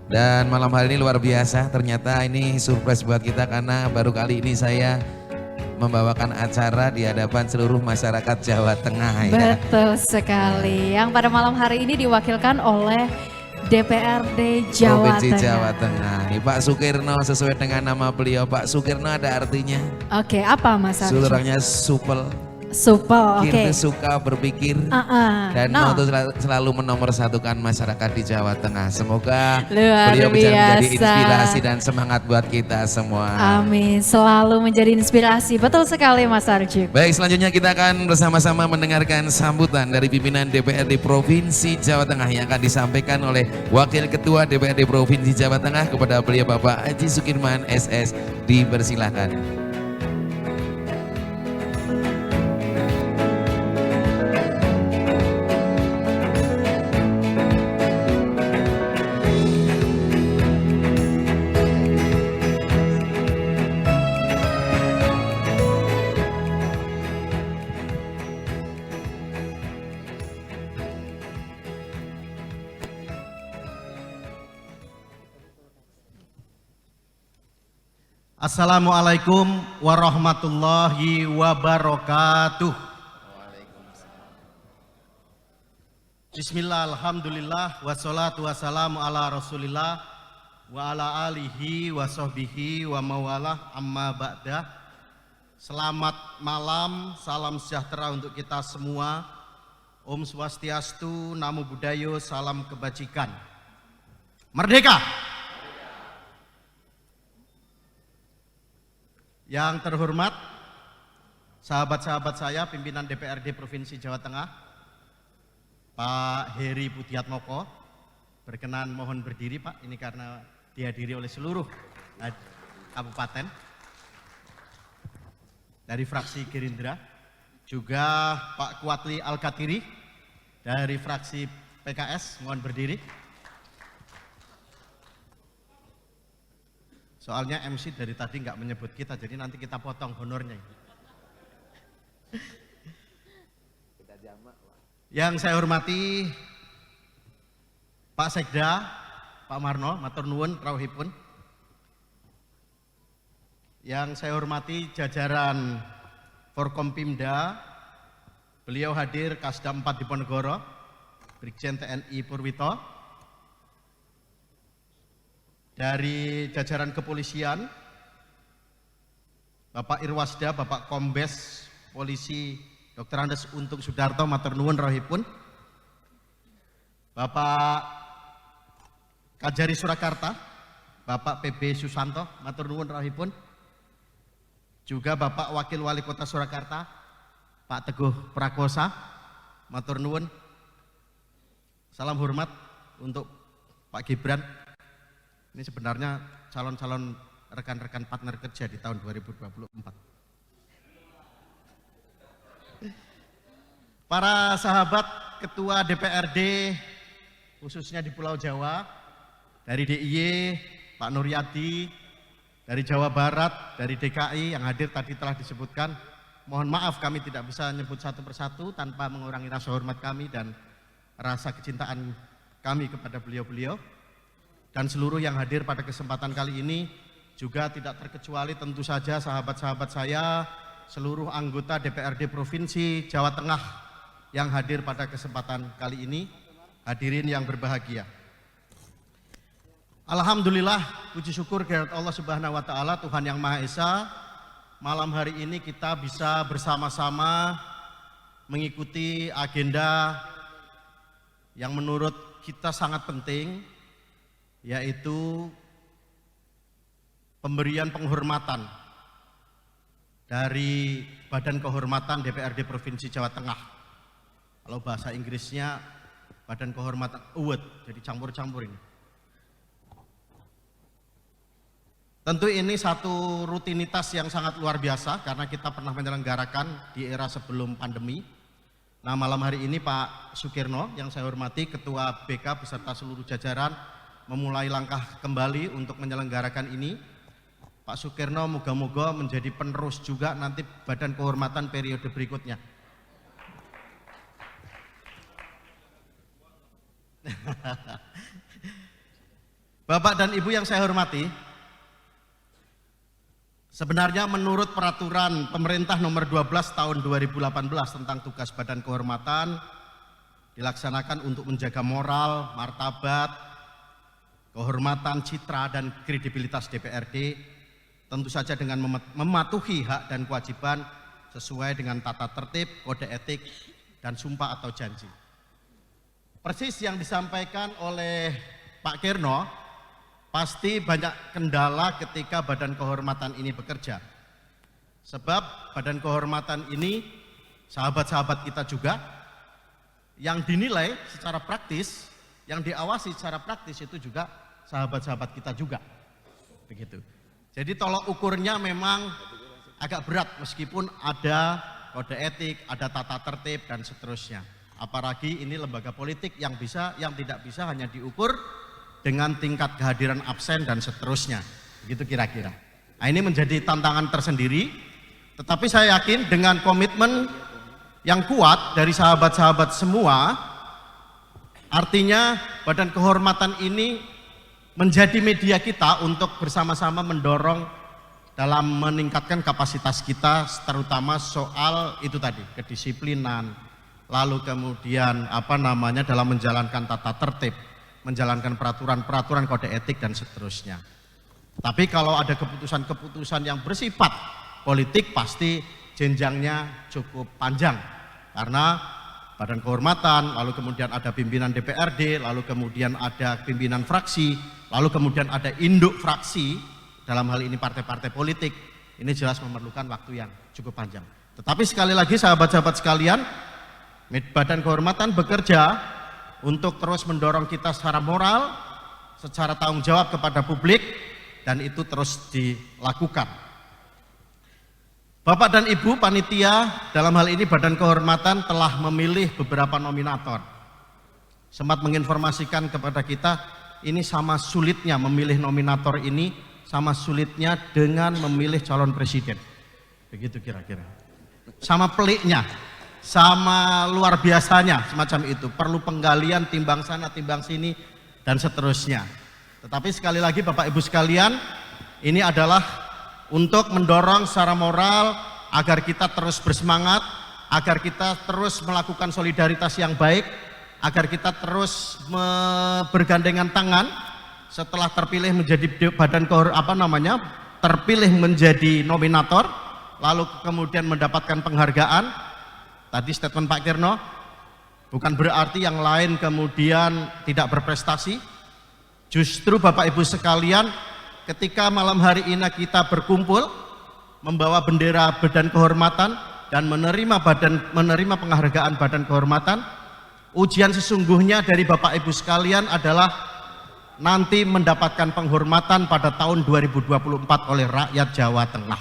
Dan malam hari ini luar biasa, ternyata ini surprise buat kita karena baru kali ini saya membawakan acara di hadapan seluruh masyarakat Jawa Tengah ya. Betul sekali, yang pada malam hari ini diwakilkan oleh DPRD Jawa Provinsi Tengah. Jawa Tengah. Nih Pak Sukirno, sesuai dengan nama beliau, Pak Sukirno ada artinya. Oke, apa Mas Arjo? Sulurnya supel. Supel, Kir oke. itu suka berpikir dan No. itu selalu menomorsatukan masyarakat di Jawa Tengah. Semoga Luar beliau bisa menjadi biasa. inspirasi dan semangat buat kita semua. Amin, selalu menjadi inspirasi. Betul sekali Mas Arjo. Baik, selanjutnya kita akan bersama-sama mendengarkan sambutan dari pimpinan DPRD Provinsi Jawa Tengah yang akan disampaikan oleh Wakil Ketua DPRD Provinsi Jawa Tengah kepada beliau Bapak Haji Sukirman SS. Dipersilahkan. Assalamualaikum warahmatullahi wabarakatuh. Bismillah, alhamdulillah, wassalatu wassalamu ala rasulillah wa ala alihi wa sahbihi wa mawalah amma ba'dah. Selamat malam, salam sejahtera untuk kita semua. Om Swastiastu, Namo Buddhaya, salam kebajikan. Merdeka! Yang terhormat, sahabat-sahabat saya, pimpinan DPRD Provinsi Jawa Tengah, Pak Heri Budiatmoko, berkenan mohon berdiri Pak, ini karena dihadiri oleh seluruh kabupaten dari fraksi Gerindra, juga Pak Kuatli Al-Katiri dari fraksi PKS, mohon berdiri. Soalnya MC dari tadi nggak menyebut kita, jadi nanti kita potong honornya. Yang saya hormati Pak Sekda, Pak Marno, matur nuwun rawuhipun. Yang saya hormati jajaran Forkompimda, beliau hadir Kasda 4 Diponegoro, Brigjen TNI Purwito. Dari jajaran kepolisian, Bapak Irwasda, Bapak Kombes Polisi Dr. Andes Untung Sudarto, matur nuwun rawuhipun. Bapak Kajari Surakarta, Bapak PB Susanto, matur nuwun rawuhipun. Juga Bapak Wakil Wali Kota Surakarta, Pak Teguh Prakosa, matur nuwun. Salam hormat untuk Pak Gibran. Ini sebenarnya calon-calon rekan-rekan partner kerja di tahun 2024. Para sahabat Ketua DPRD, khususnya di Pulau Jawa, dari DIY, Pak Nuryadi, dari Jawa Barat, dari DKI yang hadir tadi telah disebutkan. Mohon maaf kami tidak bisa menyebut satu persatu tanpa mengurangi rasa hormat kami dan rasa kecintaan kami kepada beliau-beliau. Dan seluruh yang hadir pada kesempatan kali ini juga tidak terkecuali tentu saja sahabat-sahabat saya, seluruh anggota DPRD Provinsi Jawa Tengah yang hadir pada kesempatan kali ini, hadirin yang berbahagia. Alhamdulillah, puji syukur kehadirat Allah Subhanahu wa Ta'ala, Tuhan Yang Maha Esa. Malam hari ini kita bisa bersama-sama mengikuti agenda yang menurut kita sangat penting, yaitu pemberian penghormatan dari Badan Kehormatan DPRD Provinsi Jawa Tengah. Kalau bahasa Inggrisnya Badan Kehormatan Award, jadi campur-campur ini. Tentu ini satu rutinitas yang sangat luar biasa karena kita pernah menyelenggarakan di era sebelum pandemi. Nah, malam hari ini Pak Sukirno yang saya hormati, Ketua BK beserta seluruh jajaran memulai langkah kembali untuk menyelenggarakan ini. Pak Sukirno moga-moga menjadi penerus juga nanti Badan Kehormatan periode berikutnya. Bapak dan Ibu yang saya hormati, sebenarnya menurut peraturan pemerintah nomor 12 tahun 2018 tentang tugas Badan Kehormatan dilaksanakan untuk menjaga moral, martabat, kehormatan, citra, dan kredibilitas DPRD, tentu saja dengan mematuhi hak dan kewajiban sesuai dengan tata tertib, kode etik, dan sumpah atau janji. Persis yang disampaikan oleh Pak Kirno, pasti banyak kendala ketika Badan Kehormatan ini bekerja. Sebab Badan Kehormatan ini sahabat-sahabat kita juga yang dinilai secara praktis, yang diawasi secara praktis itu juga sahabat-sahabat kita juga. Begitu. Jadi tolok ukurnya memang agak berat meskipun ada kode etik, ada tata tertib dan seterusnya. Apalagi ini lembaga politik yang tidak bisa hanya diukur dengan tingkat kehadiran absen dan seterusnya, begitu kira-kira. Nah, ini menjadi tantangan tersendiri, tetapi saya yakin dengan komitmen yang kuat dari sahabat-sahabat semua, artinya Badan Kehormatan ini menjadi media kita untuk bersama-sama mendorong dalam meningkatkan kapasitas kita, terutama soal itu tadi, kedisiplinan, lalu kemudian dalam menjalankan tata tertib, menjalankan peraturan-peraturan kode etik dan seterusnya. Tapi kalau ada keputusan-keputusan yang bersifat politik pasti jenjangnya cukup panjang. Karena Badan Kehormatan, lalu kemudian ada pimpinan DPRD, lalu kemudian ada pimpinan fraksi, lalu kemudian ada induk fraksi, dalam hal ini partai-partai politik. Ini jelas memerlukan waktu yang cukup panjang. Tetapi sekali lagi sahabat-sahabat sekalian, Badan Kehormatan bekerja untuk terus mendorong kita secara moral, secara tanggung jawab kepada publik, dan itu terus dilakukan. Bapak dan Ibu panitia, dalam hal ini Badan Kehormatan telah memilih beberapa nominator. Sempat menginformasikan kepada kita, ini sama sulitnya memilih nominator ini, sama sulitnya dengan memilih calon presiden. Begitu kira-kira. Sama peliknya, sama luar biasanya semacam itu, perlu penggalian timbang sana timbang sini dan seterusnya. Tetapi sekali lagi Bapak Ibu sekalian, ini adalah untuk mendorong secara moral agar kita terus bersemangat, agar kita terus melakukan solidaritas yang baik, agar kita terus bergandengan tangan setelah terpilih menjadi terpilih menjadi nominator, lalu kemudian mendapatkan penghargaan. Tadi statement Pak Kirno, bukan berarti yang lain kemudian tidak berprestasi. Justru Bapak Ibu sekalian, ketika malam hari ini kita berkumpul, membawa bendera Badan Kehormatan dan menerima penghargaan Badan Kehormatan, ujian sesungguhnya dari Bapak Ibu sekalian adalah nanti mendapatkan penghormatan pada tahun 2024 oleh rakyat Jawa Tengah.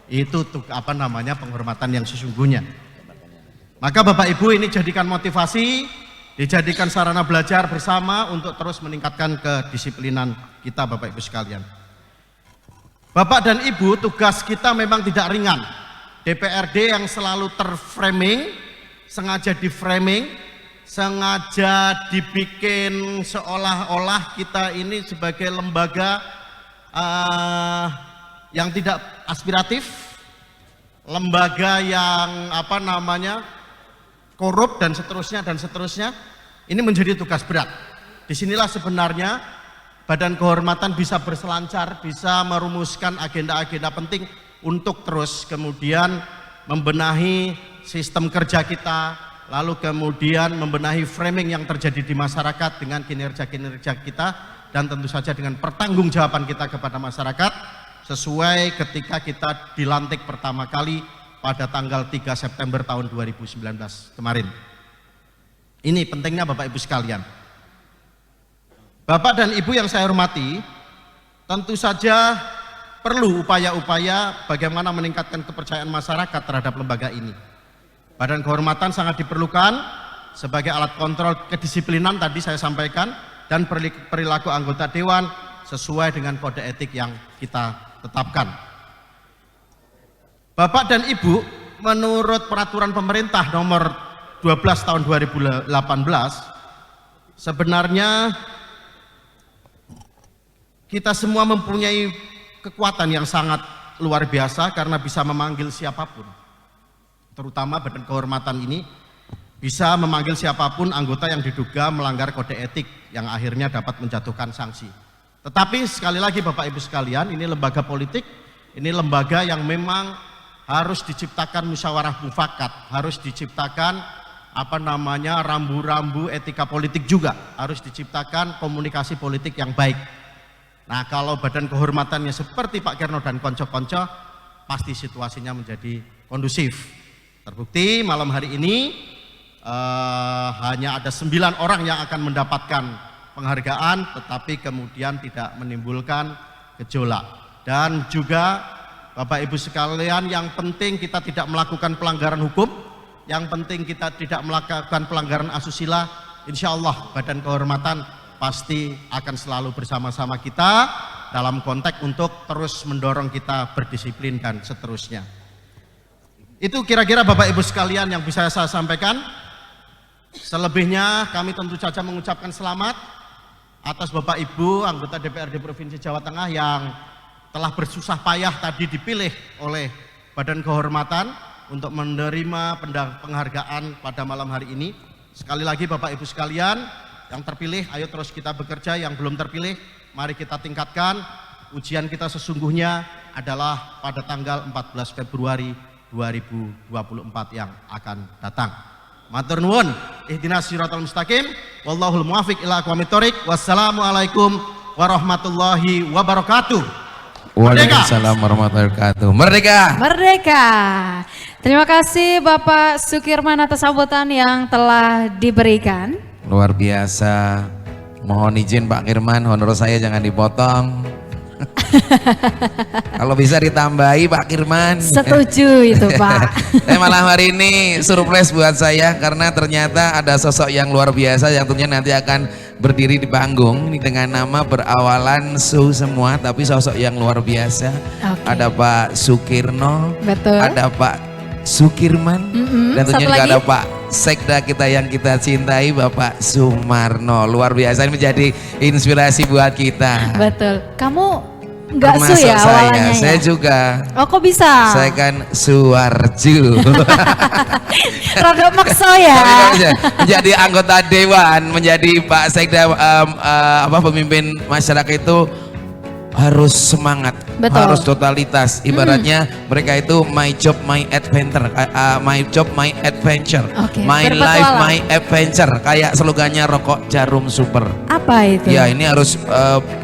Itu penghormatan yang sesungguhnya. Maka Bapak Ibu ini jadikan motivasi, dijadikan sarana belajar bersama untuk terus meningkatkan kedisiplinan kita Bapak Ibu sekalian. Bapak dan Ibu, tugas kita memang tidak ringan. DPRD yang selalu terframing, sengaja diframing, sengaja dibikin seolah-olah kita ini sebagai lembaga yang tidak aspiratif, lembaga yang korup dan seterusnya, ini menjadi tugas berat. Disinilah sebenarnya Badan Kehormatan bisa berselancar, bisa merumuskan agenda-agenda penting untuk terus kemudian membenahi sistem kerja kita, lalu kemudian membenahi framing yang terjadi di masyarakat dengan kinerja-kinerja kita, dan tentu saja dengan pertanggungjawaban kita kepada masyarakat sesuai ketika kita dilantik pertama kali pada tanggal 3 September tahun 2019 kemarin. Ini pentingnya Bapak Ibu sekalian. Bapak dan Ibu yang saya hormati, tentu saja perlu upaya-upaya bagaimana meningkatkan kepercayaan masyarakat terhadap lembaga ini. Badan Kehormatan sangat diperlukan sebagai alat kontrol kedisiplinan tadi saya sampaikan, dan perilaku anggota Dewan sesuai dengan kode etik yang kita tetapkan. Bapak dan Ibu, menurut peraturan pemerintah nomor 12 tahun 2018, sebenarnya kita semua mempunyai kekuatan yang sangat luar biasa karena bisa memanggil siapapun. Terutama Badan Kehormatan ini bisa memanggil siapapun anggota yang diduga melanggar kode etik yang akhirnya dapat menjatuhkan sanksi. Tetapi sekali lagi Bapak Ibu sekalian, ini lembaga politik, ini lembaga yang memang harus diciptakan musyawarah mufakat, harus diciptakan rambu-rambu etika politik juga, harus diciptakan komunikasi politik yang baik. Nah, kalau badan kehormatannya seperti Pak Kirno dan konco-konco, pasti situasinya menjadi kondusif. Terbukti malam hari ini hanya ada 9 orang yang akan mendapatkan penghargaan, tetapi kemudian tidak menimbulkan gejolak. Dan juga Bapak Ibu sekalian, yang penting kita tidak melakukan pelanggaran hukum, yang penting kita tidak melakukan pelanggaran asusila. Insya Allah Badan Kehormatan pasti akan selalu bersama-sama kita dalam konteks untuk terus mendorong kita berdisiplin dan seterusnya. Itu kira-kira Bapak Ibu sekalian yang bisa saya sampaikan. Selebihnya kami tentu saja mengucapkan selamat atas Bapak Ibu anggota DPRD Provinsi Jawa Tengah yang telah bersusah payah tadi dipilih oleh Badan Kehormatan untuk menerima penghargaan pada malam hari ini. Sekali lagi Bapak Ibu sekalian, yang terpilih ayo terus kita bekerja, yang belum terpilih mari kita tingkatkan. Ujian kita sesungguhnya adalah pada tanggal 14 Februari 2024 yang akan datang. Matur nuwun, ihdinas siratal mustaqim, wallahul muwaffiq ila aqwamit thoriq. Wassalamualaikum warahmatullahi wabarakatuh. Waalaikumsalam warahmatullahi wabarakatuh. Merdeka! Merdeka! Terima kasih Bapak Sukirman atas sambutan yang telah diberikan. Luar biasa. Mohon izin Pak Kirman, honor saya jangan dipotong. Kalau bisa ditambahi Pak Kirman. Setuju itu Pak. Malam hari ini surprise buat saya karena ternyata ada sosok yang luar biasa yang tentunya nanti akan berdiri di panggung ini dengan nama berawalan Su semua, tapi sosok yang luar biasa. Okay. Ada Pak Sukirno, betul. Ada Pak Sukirman, dan tentunya juga ada Pak Sekda kita yang kita cintai Bapak Sumarno. Luar biasa, ini menjadi inspirasi buat kita. Betul. Kamu nggak Su termasuk ya awalnya saya ya? juga. Oh kok bisa? Saya kan Suwarju. Rada makso ya. Menjadi anggota dewan, menjadi Pak Sekda pemimpin masyarakat itu harus semangat, betul. Harus totalitas. Ibaratnya mereka itu my job my adventure, my job my adventure, okay. My life my adventure. Kayak slogannya rokok jarum super. Apa itu? Ya ini harus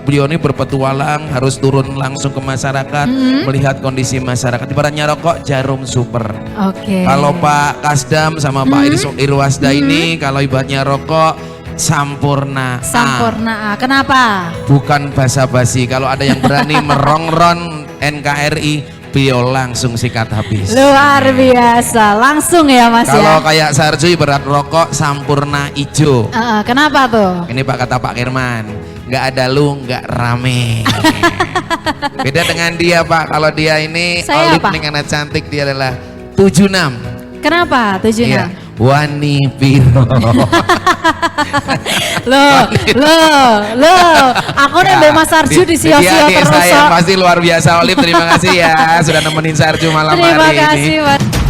beliau ini berpetualang, harus turun langsung ke masyarakat, melihat kondisi masyarakat. Ibaratnya rokok jarum super. Oke. Kalau Pak Kasdam sama Pak Irwasda ini kalau ibaratnya rokok Sampurna. Sampurna A. Kenapa? Bukan basa-basi. Kalau ada yang berani merongron NKRI, beliau langsung sikat habis. Luar biasa, langsung ya Mas ya. Kalau kayak Sarju berat rokok Sampurna ijo. Kenapa tuh? Ini Pak kata Pak Kirman, nggak ada lu nggak rame. Beda dengan dia Pak. Kalau dia ini Saya Olive dengan cantik, dia adalah 76. Kenapa 76? Iya. Wani Piro. Loh, aku nembel Mas Sarju di sio-sio terus. Saya pasti luar biasa Olive, terima kasih ya sudah nemenin Sarju malam hari ini. Terima kasih Mas.